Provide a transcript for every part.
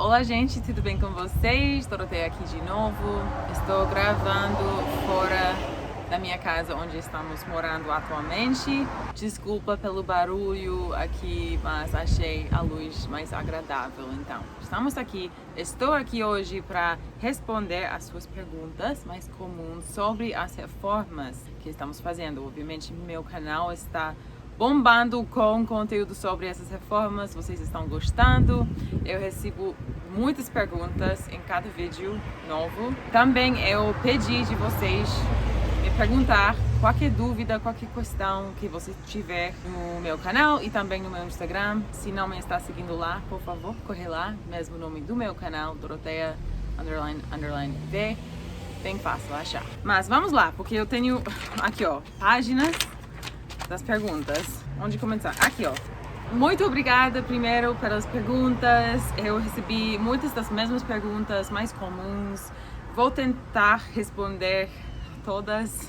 Olá gente, tudo bem com vocês? Doroteia aqui de novo. Estou gravando fora da minha casa onde estamos morando atualmente. Desculpa pelo barulho aqui, mas achei a luz mais agradável. Então, estamos aqui. Estou aqui hoje para responder as suas perguntas mais comuns sobre as reformas que estamos fazendo. Obviamente, meu canal está bombando com conteúdo sobre essas reformas. Vocês estão gostando? Eu recebo muitas perguntas em cada vídeo novo. Também eu pedi de vocês me perguntar qualquer dúvida, qualquer questão que você tiver no meu canal e também no meu Instagram. Se não me está seguindo lá, por favor, corre lá. Mesmo nome do meu canal, Doroteia __V. Bem fácil achar. Mas vamos lá, porque eu tenho aqui, ó, páginas das perguntas. Onde começar? Aqui, ó. Muito obrigada primeiro pelas perguntas. Eu recebi muitas das mesmas perguntas mais comuns. Vou tentar responder todas,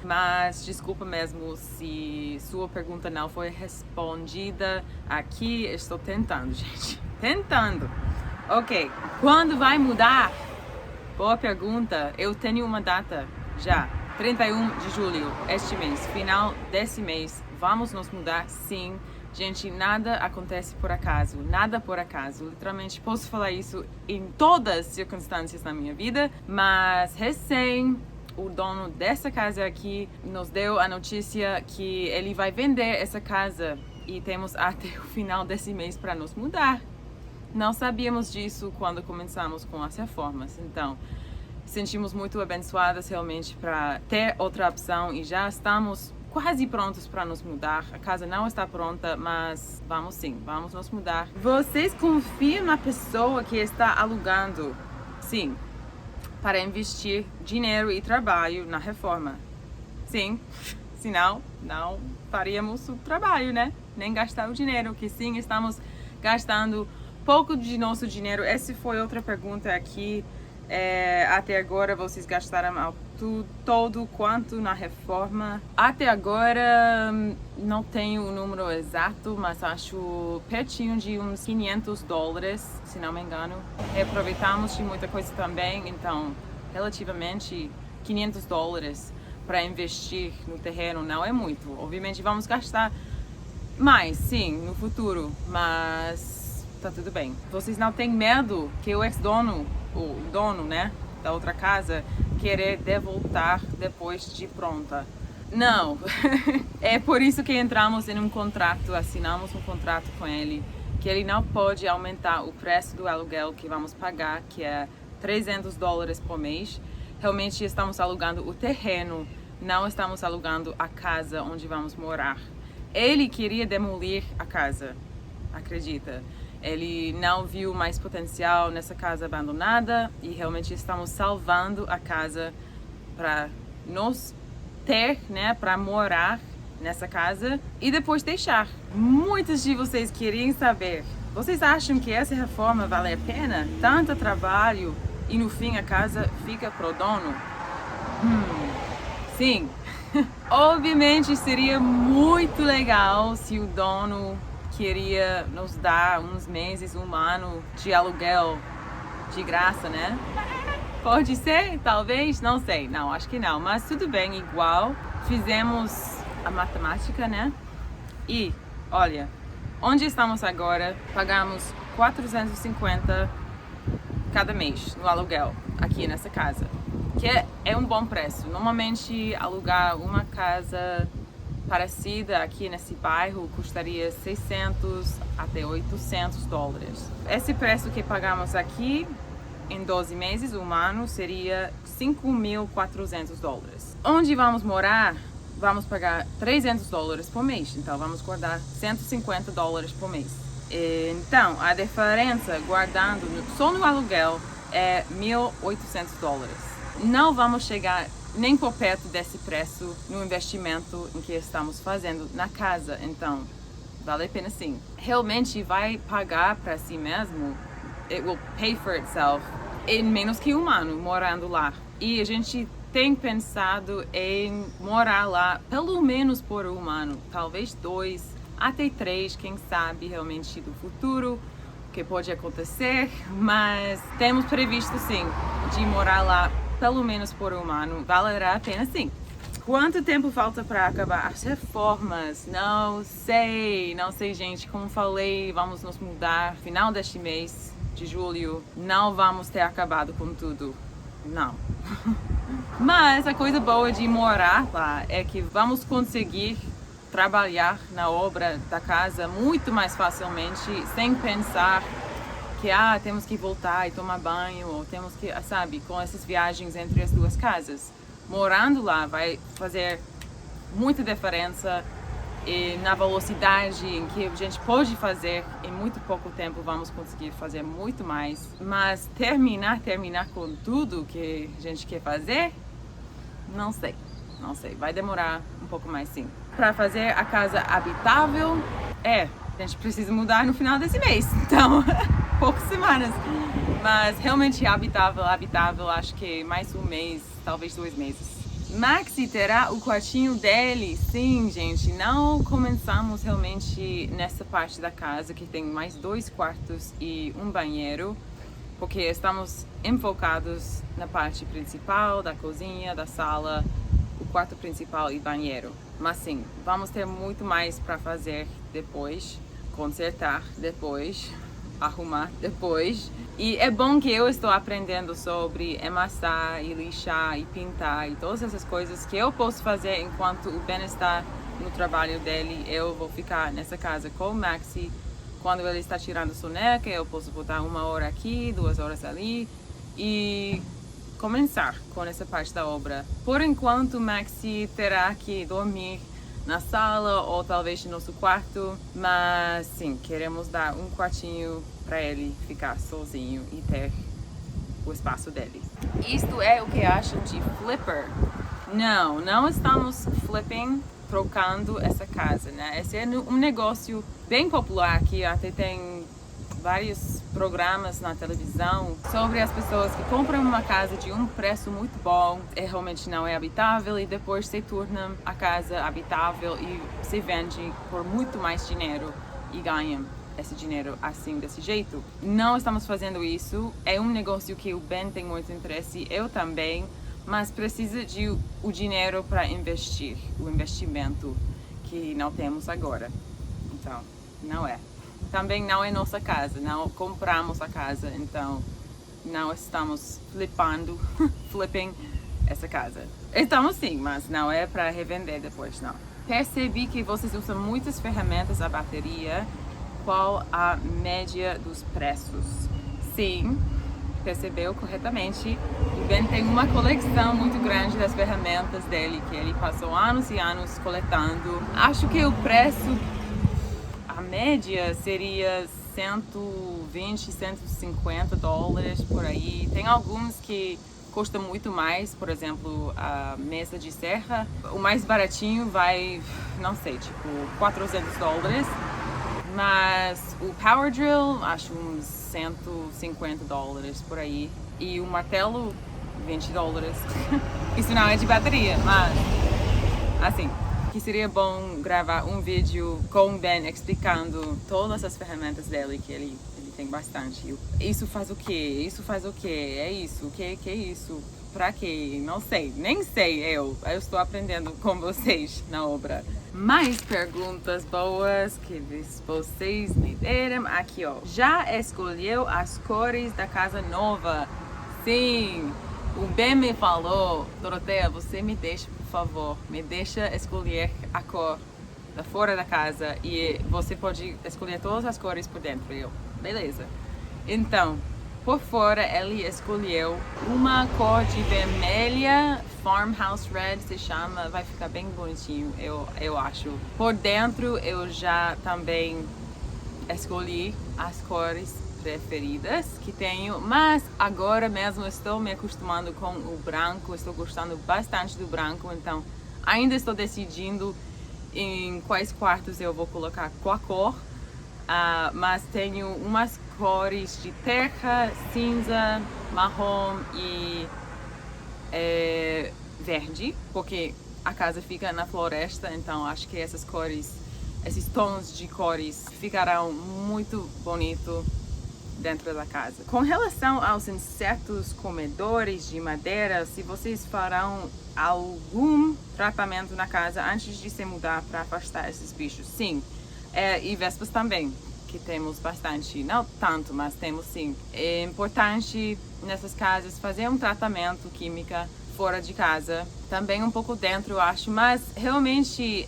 mas desculpa mesmo se sua pergunta não foi respondida aqui. Estou tentando, gente. Tentando. Ok. Quando vai mudar? Boa pergunta. Eu tenho uma data já. 31 de julho, este mês, final desse mês, vamos nos mudar, sim. Gente, nada acontece por acaso, nada por acaso. Literalmente, posso falar isso em todas as circunstâncias na minha vida, mas recém o dono dessa casa aqui nos deu a notícia que ele vai vender essa casa e temos até o final desse mês para nos mudar. Não sabíamos disso quando começamos com as reformas, então sentimos muito abençoadas realmente para ter outra opção e já estamos quase prontos para nos mudar. A casa não está pronta, mas vamos sim, vamos nos mudar. Vocês confiam na pessoa que está alugando? Sim, para investir dinheiro e trabalho na reforma. Sim, senão não faríamos o trabalho, né? Nem gastar o dinheiro, que sim, estamos gastando pouco de nosso dinheiro. Essa foi outra pergunta aqui. Até agora vocês gastaram todo quanto na reforma? Até agora não tenho o número exato, mas acho pertinho de uns $500, se não me engano. Aproveitamos de muita coisa também, então relativamente $500 para investir no terreno não é muito. Obviamente vamos gastar mais, sim, no futuro, mas tá tudo bem. Vocês não têm medo que o ex-dono, o dono, né, da outra casa, querer devoltar depois de pronta? Não. É por isso que entramos em um contrato, assinamos um contrato com ele, que ele não pode aumentar o preço do aluguel que vamos pagar, que é $300 por mês. Realmente estamos alugando o terreno, não estamos alugando a casa onde vamos morar. Ele queria demolir a casa, acredita? Ele não viu mais potencial nessa casa abandonada e realmente estamos salvando a casa para nos ter, né, para morar nessa casa e depois deixar. Muitos de vocês queriam saber, vocês acham que essa reforma vale a pena? Tanto trabalho e no fim a casa fica pro dono? Sim. Obviamente seria muito legal se o dono queria nos dar uns meses, um ano de aluguel de graça, né? Pode ser, talvez, não sei. Não, acho que não, mas tudo bem, igual. Fizemos a matemática, né? E, olha, onde estamos agora, pagamos $450 cada mês no aluguel, aqui nessa casa. Que é um bom preço. Normalmente, alugar uma casa parecida aqui nesse bairro custaria $600 até $800. Esse preço que pagamos aqui em 12 meses, um ano, seria $5.400. Onde vamos morar, vamos pagar $300 por mês, então vamos guardar $150 por mês. Então, a diferença guardando só no aluguel é $1.800. Não vamos chegar nem por perto desse preço no investimento em que estamos fazendo na casa, então vale a pena sim. Realmente vai pagar para si mesmo, it will pay for itself, em menos que um ano morando lá. E a gente tem pensado em morar lá pelo menos por um ano, talvez 2, até 3, quem sabe realmente do futuro. que pode acontecer, mas temos previsto sim de morar lá pelo menos por um ano. Valerá a pena sim. Quanto tempo falta para acabar as reformas? Não sei, gente. Como falei, vamos nos mudar no final deste mês de julho. Não vamos ter acabado com tudo, não. Mas a coisa boa de morar lá é que vamos conseguir trabalhar na obra da casa muito mais facilmente, sem pensar que temos que voltar e tomar banho, ou temos que, sabe, com essas viagens entre as duas casas. Morando lá vai fazer muita diferença e na velocidade em que a gente pode fazer em muito pouco tempo, vamos conseguir fazer muito mais. Mas terminar com tudo que a gente quer fazer, não sei, vai demorar um pouco mais sim. Para fazer a casa habitável, a gente precisa mudar no final desse mês, então poucas semanas. Mas realmente habitável, acho que mais um mês, talvez 2 meses. Maxi terá o quartinho dele, sim, gente. Não começamos realmente nessa parte da casa que tem mais 2 quartos e um banheiro, porque estamos enfocados na parte principal da cozinha, da sala, o quarto principal e banheiro. Mas sim, vamos ter muito mais para fazer depois, consertar depois, arrumar depois. E é bom que eu estou aprendendo sobre amassar e lixar e pintar e todas essas coisas que eu posso fazer enquanto o Ben está no trabalho dele. Eu vou ficar nessa casa com o Maxi. Quando ele está tirando soneca, eu posso botar 1 hora aqui, 2 horas ali e começar com essa parte da obra. Por enquanto, o Maxi terá que dormir na sala ou talvez no nosso quarto, mas sim, queremos dar um quartinho para ele ficar sozinho e ter o espaço dele. Isto é o que acham de flipper? Não estamos flipping, trocando essa casa, né? Esse é um negócio bem popular aqui, até tem vários programas na televisão sobre as pessoas que compram uma casa de um preço muito bom e realmente não é habitável e depois se torna a casa habitável e se vende por muito mais dinheiro e ganham esse dinheiro assim, desse jeito. Não estamos fazendo isso, é um negócio que o Ben tem muito interesse, eu também, mas precisa de o dinheiro para investir, o investimento que não temos agora. Então, não é. Também não é nossa casa, não compramos a casa, então não estamos flipping essa casa. Estamos sim, mas não é para revender depois, não. Percebi que vocês usam muitas ferramentas à bateria. Qual a média dos preços? Sim, percebeu corretamente. O Ben tem uma coleção muito grande das ferramentas dele, que ele passou anos e anos coletando. Acho que o preço, a média seria 120, 150 dólares por aí. Tem alguns que custam muito mais, por exemplo, a mesa de serra. O mais baratinho vai, não sei, tipo 400 dólares. Mas o power drill, acho uns 150 dólares por aí. E o martelo, 20 dólares. Isso não é de bateria, mas assim, que seria bom gravar um vídeo com o Ben explicando todas as ferramentas dele, que ele tem bastante. Isso faz o quê? Isso faz o quê? É isso? O que é isso? Pra quê? Não sei, nem sei eu estou aprendendo com vocês na obra. Mais perguntas boas que vocês me deram aqui, ó. Já escolheu as cores da casa nova? Sim, o Ben me falou, Doroteia, você me deixa, por favor, me deixa escolher a cor da fora da casa e você pode escolher todas as cores por dentro. Eu, beleza. Então, por fora ele escolheu uma cor de vermelha, Farmhouse Red se chama, vai ficar bem bonitinho, eu acho. Por dentro eu já também escolhi as cores preferidas que tenho, mas agora mesmo estou me acostumando com o branco, estou gostando bastante do branco, então ainda estou decidindo em quais quartos eu vou colocar qual cor. Mas tenho umas cores de terra, cinza, marrom e verde, porque a casa fica na floresta, então acho que essas cores, esses tons de cores ficarão muito bonito dentro da casa. Com relação aos insetos comedores de madeira, se vocês farão algum tratamento na casa antes de se mudar para afastar esses bichos, sim. E vespas também, que temos bastante, não tanto, mas temos sim. É importante nessas casas fazer um tratamento químico fora de casa, também um pouco dentro, eu acho, mas realmente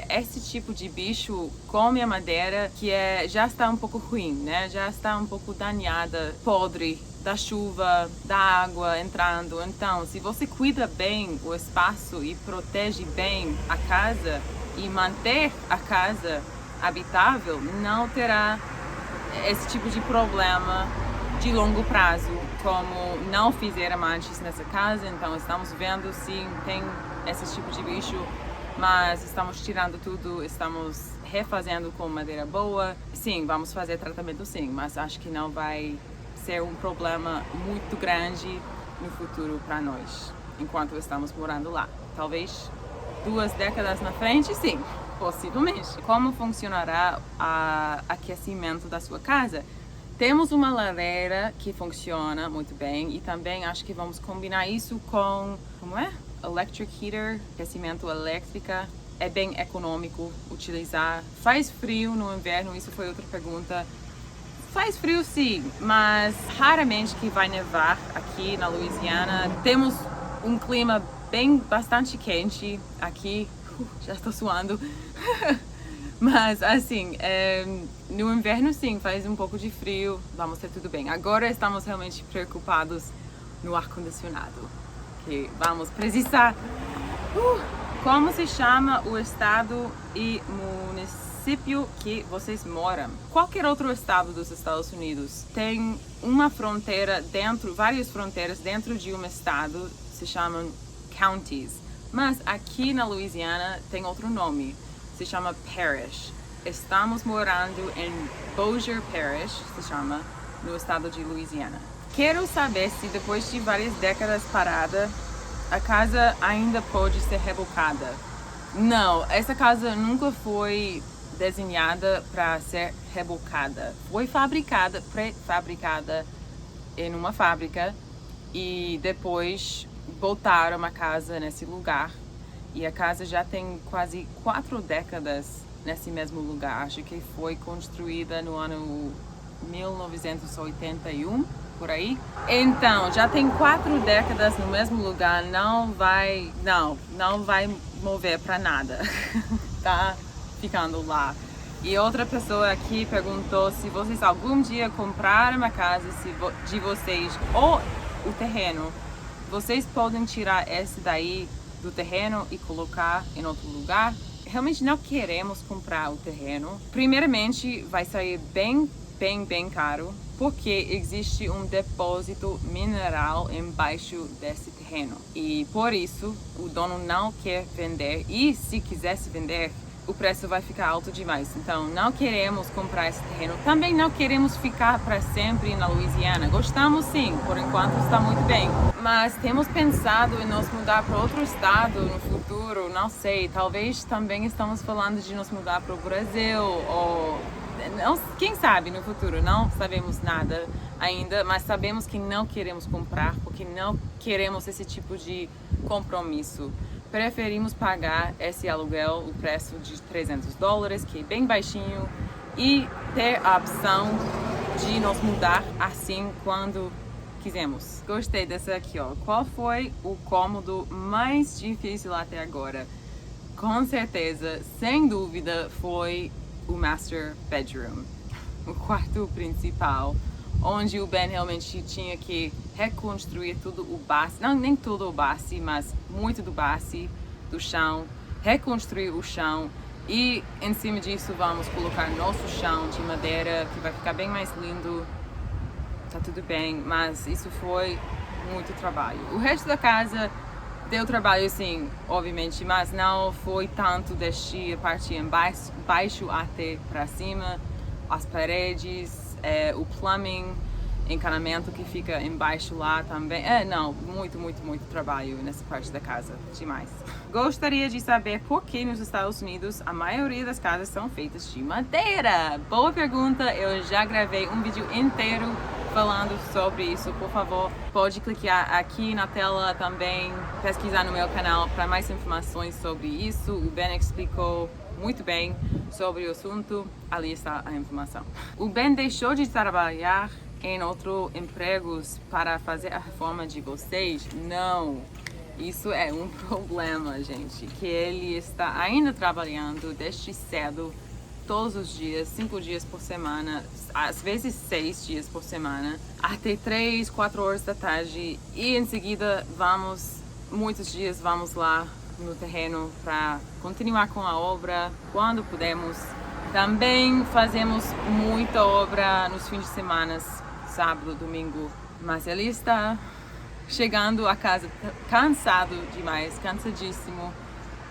esse tipo de bicho come a madeira que já está um pouco ruim, né? Já está um pouco danhada, podre da chuva, da água entrando. Então, se você cuida bem o espaço e protege bem a casa e manter a casa habitável, não terá esse tipo de problema de longo prazo, como não fizeram antes nessa casa. Então estamos vendo sim, tem esse tipo de bicho, mas estamos tirando tudo, estamos refazendo com madeira boa. Sim, vamos fazer tratamento sim, mas acho que não vai ser um problema muito grande no futuro para nós, enquanto estamos morando lá. Talvez 2 décadas na frente, sim, possivelmente. Como funcionará o aquecimento da sua casa? Temos uma lareira que funciona muito bem e também acho que vamos combinar isso com, electric heater, aquecimento elétrica. É bem econômico utilizar. Faz frio no inverno? Isso foi outra pergunta. Faz frio sim, mas raramente que vai nevar aqui na Louisiana. Temos um clima bastante quente aqui. Já estou suando. Mas assim, no inverno sim, faz um pouco de frio, vamos ter tudo bem. Agora estamos realmente preocupados no ar-condicionado, que vamos precisar. Como se chama o estado e município que vocês moram? Qualquer outro estado dos Estados Unidos tem uma fronteira várias fronteiras dentro de um estado, se chamam counties. Mas aqui na Louisiana tem outro nome. Se chama Parish. Estamos morando em Bossier Parish, se chama, no estado de Louisiana. Quero saber se depois de várias décadas parada, a casa ainda pode ser rebocada. Não, essa casa nunca foi desenhada para ser rebocada. Foi pré-fabricada em uma fábrica e depois botaram a casa nesse lugar. E a casa já tem quase 4 décadas nesse mesmo lugar. Acho que foi construída no ano 1981, por aí. Então, já tem 4 décadas no mesmo lugar, não vai mover para nada. Tá ficando lá. E outra pessoa aqui perguntou se vocês algum dia compraram uma casa de vocês ou o terreno, vocês podem tirar esse daí do terreno e colocar em outro lugar. Realmente não queremos comprar o terreno. Primeiramente, vai sair bem caro, porque existe um depósito mineral embaixo desse terreno. E por isso, o dono não quer vender. E se quisesse vender, o preço vai ficar alto demais. Então, não queremos comprar esse terreno. Também não queremos ficar para sempre na Louisiana. Gostamos sim, por enquanto está muito bem. Mas temos pensado em nos mudar para outro estado no futuro, não sei. Talvez também estamos falando de nos mudar para o Brasil, ou quem sabe no futuro. Não sabemos nada ainda, mas sabemos que não queremos comprar, porque não queremos esse tipo de compromisso. Preferimos pagar esse aluguel, o preço de $300, que é bem baixinho, e ter a opção de nos mudar assim quando quisermos. Gostei dessa aqui, ó. Qual foi o cômodo mais difícil até agora? Com certeza, sem dúvida, foi o master bedroom, o quarto principal, onde o Ben realmente tinha que reconstruir tudo o base, não nem tudo o base, mas muito do base, do chão, reconstruir o chão, e em cima disso vamos colocar nosso chão de madeira, que vai ficar bem mais lindo. Tá tudo bem, mas isso foi muito trabalho. O resto da casa deu trabalho sim, obviamente, mas não foi tanto desde a parte embaixo até para cima, as paredes, o plumbing, encanamento que fica embaixo lá também. Não, muito trabalho nessa parte da casa, demais. Gostaria de saber por que nos Estados Unidos a maioria das casas são feitas de madeira? Boa pergunta, eu já gravei um vídeo inteiro falando sobre isso. Por favor, pode clicar aqui na tela também, pesquisar no meu canal para mais informações sobre isso. O Ben explicou muito bem sobre o assunto, ali está a informação. O Ben deixou de trabalhar em outros empregos para fazer a reforma de vocês? Não, isso é um problema, gente, que ele está ainda trabalhando desde cedo, todos os dias, 5 dias por semana, às vezes 6 dias por semana, até 3, 4 horas da tarde, e em seguida muitos dias vamos lá no terreno para continuar com a obra quando podemos. Também fazemos muita obra nos fins de semana, sábado, domingo, mas ele está chegando a casa cansado demais, cansadíssimo,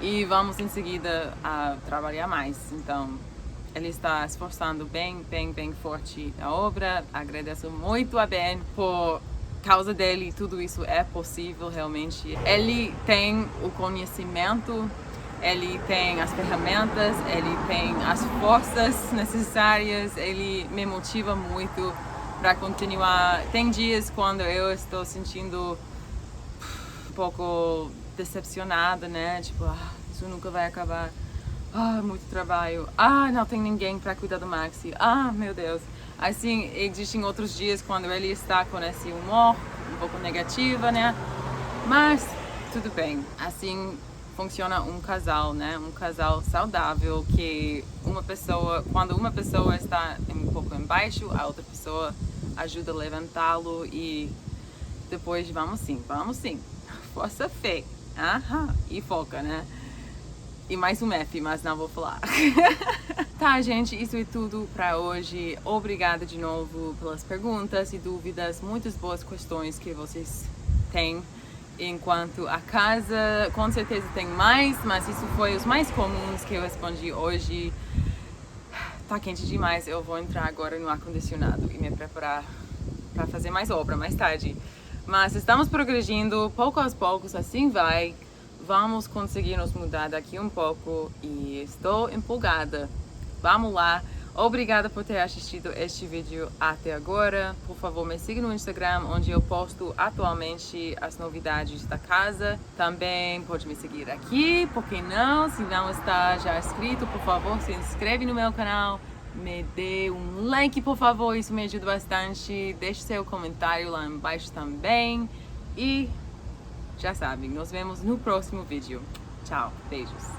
e vamos em seguida a trabalhar mais. Então ele está esforçando bem forte a obra. Agradeço muito a Ben por causa dele, tudo isso é possível realmente. Ele tem o conhecimento, ele tem as ferramentas, ele tem as forças necessárias, ele me motiva muito para continuar. Tem dias quando eu estou sentindo um pouco decepcionada, né? Tipo, isso nunca vai acabar. Muito trabalho. Não tem ninguém para cuidar do Maxi. Meu Deus. Assim, existem outros dias quando ele está com esse humor um pouco negativa, né? Mas tudo bem. Assim funciona um casal, né? Um casal saudável, que quando uma pessoa está um pouco embaixo, a outra pessoa ajuda a levantá-lo, e depois vamos sim. Força, fé. E foca, né? E mais um F, mas não vou falar. Tá, gente, isso é tudo pra hoje. Obrigada de novo pelas perguntas e dúvidas, muitas boas questões que vocês têm enquanto a casa. Com certeza tem mais, mas isso foi os mais comuns que eu respondi hoje. Tá quente demais, eu vou entrar agora no ar-condicionado e me preparar para fazer mais obra mais tarde. Mas estamos progredindo pouco aos poucos, assim vai. Vamos conseguir nos mudar daqui um pouco e estou empolgada. Vamos lá. Obrigada por ter assistido este vídeo até agora. Por favor, me siga no Instagram, onde eu posto atualmente as novidades da casa. Também pode me seguir aqui, por que não? Se não está já inscrito, por favor, se inscreve no meu canal. Me dê um like, por favor, isso me ajuda bastante. Deixe seu comentário lá embaixo também. E já sabem, nos vemos no próximo vídeo. Tchau, beijos.